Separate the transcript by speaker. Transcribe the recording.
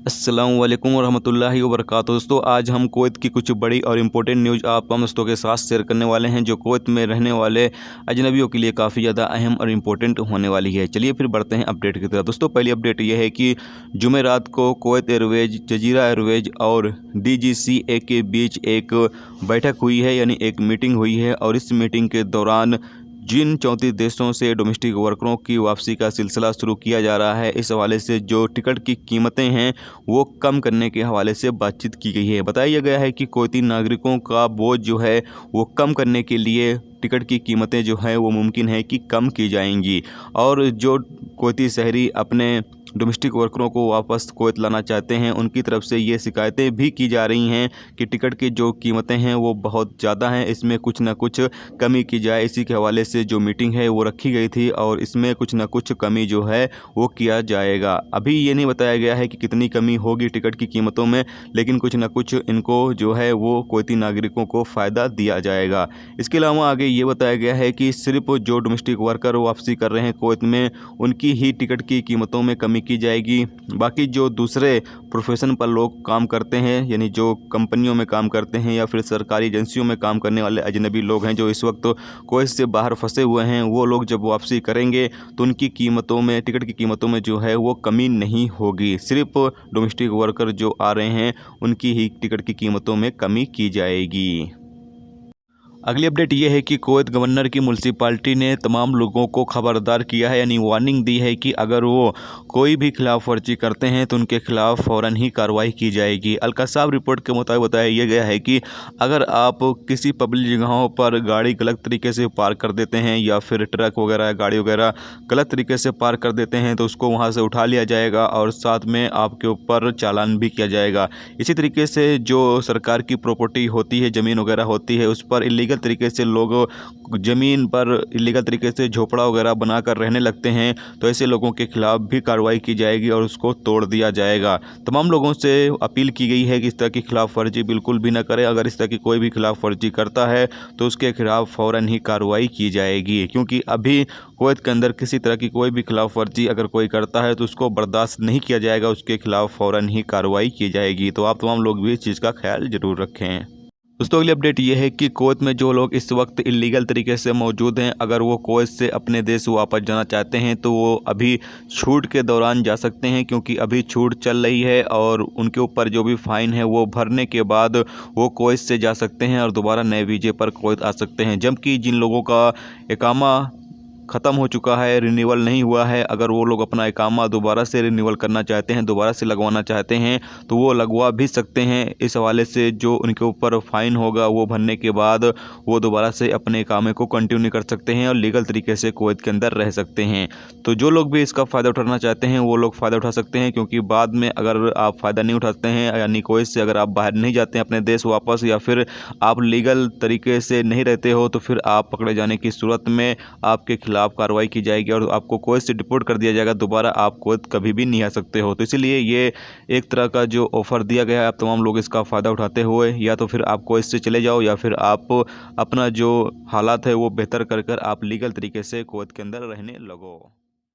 Speaker 1: अस्सलामु अलैकुम वरहमतुल्लाहि वबरकातुहू। दोस्तों, आज हम कुवैत की कुछ बड़ी और इम्पोर्टेंट न्यूज़ आप हम दोस्तों के साथ शेयर करने वाले हैं, जो कुवैत में रहने वाले अजनबियों के लिए काफ़ी ज़्यादा अहम और इम्पोर्टेंट होने वाली है। चलिए फिर बढ़ते हैं अपडेट की तरफ। दोस्तों, पहली अपडेट ये है कि जुमेरात को कुवैत एयरवेज, जजीरा एयरवेज और DGCA के बीच एक बैठक हुई है, यानी एक मीटिंग हुई है। और इस मीटिंग के दौरान जिन 34 देशों से डोमेस्टिक वर्करों की वापसी का सिलसिला शुरू किया जा रहा है, इस हवाले से जो टिकट की कीमतें हैं वो कम करने के हवाले से बातचीत की गई है। बताया गया है कि कुवैती नागरिकों का बोझ जो है वो कम करने के लिए टिकट की कीमतें जो है वो मुमकिन है कि कम की जाएंगी। और जो कुवैती शहरी अपने डोमेस्टिक वर्करों को वापस कुवैत लाना चाहते हैं, उनकी तरफ से ये शिकायतें भी की जा रही हैं कि टिकट की जो कीमतें हैं वो बहुत ज़्यादा हैं, इसमें कुछ ना कुछ कमी की जाए। इसी के हवाले से जो मीटिंग है वो रखी गई थी और इसमें कुछ ना कुछ कमी जो है वो किया जाएगा। अभी ये नहीं बताया गया है कि कितनी कमी होगी टिकट की कीमतों में, लेकिन कुछ ना कुछ इनको जो है वो कुवैती नागरिकों को फ़ायदा दिया जाएगा। इसके अलावा आगे ये बताया गया है कि सिर्फ जो डोमेस्टिक वर्कर वापसी कर रहे हैं कुवैत में, उनकी ही टिकट की कीमतों में कमी की जाएगी। बाकी जो दूसरे प्रोफेशन पर लोग काम करते हैं, यानी जो कंपनियों में काम करते हैं या फिर सरकारी एजेंसियों में काम करने वाले अजनबी लोग हैं जो इस वक्त कुवैत से बाहर फंसे हुए हैं, वो लोग जब वापसी करेंगे तो उनकी कीमतों में, टिकट की कीमतों में जो है वो कमी नहीं होगी। सिर्फ डोमेस्टिक वर्कर जो आ रहे हैं उनकी ही टिकट की कीमतों में कमी की जाएगी। अगली अपडेट ये है कि कुवैत गवर्नर की म्यूनसिपालिटी ने तमाम लोगों को खबरदार किया है, यानी वार्निंग दी है कि अगर वो कोई भी खिलाफ वर्जी करते हैं तो उनके खिलाफ फ़ौरन ही कार्रवाई की जाएगी। अल-कसाब रिपोर्ट के मुताबिक बताया गया है कि अगर आप किसी पब्लिक जगहों पर गाड़ी गलत तरीके से पार्क कर देते हैं या फिर ट्रक वगैरह, गाड़ी वगैरह गलत तरीके से पार्क कर देते हैं तो उसको वहाँ से उठा लिया जाएगा और साथ में आपके ऊपर चालान भी किया जाएगा। इसी तरीके से जो सरकार की प्रॉपर्टी होती है, ज़मीन वगैरह होती है, उस पर इलीगल तरीके से लोग ज़मीन पर इलीगल तरीके से झोपड़ा वगैरह बनाकर रहने लगते हैं, तो ऐसे लोगों के खिलाफ भी कार्रवाई की जाएगी और उसको तोड़ दिया जाएगा। तमाम लोगों से अपील की गई है कि इस तरह की खिलाफ वर्जी बिल्कुल भी ना करें। अगर इस तरह की कोई भी खिलाफ वर्जी करता है तो उसके खिलाफ फ़ौरन ही कार्रवाई की जाएगी, क्योंकि अभी कुवैत के अंदर किसी तरह की कोई भी खिलाफ वर्जी अगर कोई करता है तो उसको बर्दाश्त नहीं किया जाएगा, उसके खिलाफ फ़ौरन ही कार्रवाई की जाएगी। तो आप तमाम लोग भी इस चीज़ का ख्याल ज़रूर रखें। दोस्तों, अगली अपडेट ये है कि कुवैत में जो लोग इस वक्त इलीगल तरीके से मौजूद हैं, अगर वो कुवैत से अपने देश वापस जाना चाहते हैं तो वो अभी छूट के दौरान जा सकते हैं, क्योंकि अभी छूट चल रही है और उनके ऊपर जो भी फ़ाइन है वो भरने के बाद वो कुवैत से जा सकते हैं और दोबारा नए वीज़े पर कुवैत आ सकते हैं। जबकि जिन लोगों का इकामा ख़त्म हो चुका है, रिन्यूअल नहीं हुआ है, अगर वो लोग अपना इकामा दोबारा से रिन्यूअल करना चाहते हैं, दोबारा से लगवाना चाहते हैं तो वो लगवा भी सकते हैं। इस हवाले से जो उनके ऊपर फ़ाइन होगा वो भरने के बाद वो दोबारा से अपने इकामे को कंटिन्यू कर सकते हैं और लीगल तरीके से कुवैत के अंदर रह सकते हैं। तो जो लोग भी इसका फ़ायदा उठाना चाहते हैं वो लोग फ़ायदा उठा सकते हैं, क्योंकि बाद में अगर आप फ़ायदा नहीं उठाते हैं, यानी कुवैत से अगर आप बाहर नहीं जाते हैं अपने देश वापस, या फिर आप लीगल तरीके से नहीं रहते हो, तो फिर आप पकड़े जाने की सूरत में आपके खिलाफ कार्रवाई की जाएगी और आपको कुवैत से डिपोर्ट कर दिया जाएगा। दोबारा आप कुवैत कभी भी नहीं आ सकते हो। तो इसीलिए ये एक तरह का जो ऑफ़र दिया गया है, आप तमाम लोग इसका फ़ायदा उठाते हुए या तो फिर आप कुवैत से चले जाओ या फिर आप अपना जो हालात है वो बेहतर कर कर आप लीगल तरीके से कुवैत के अंदर रहने लगो।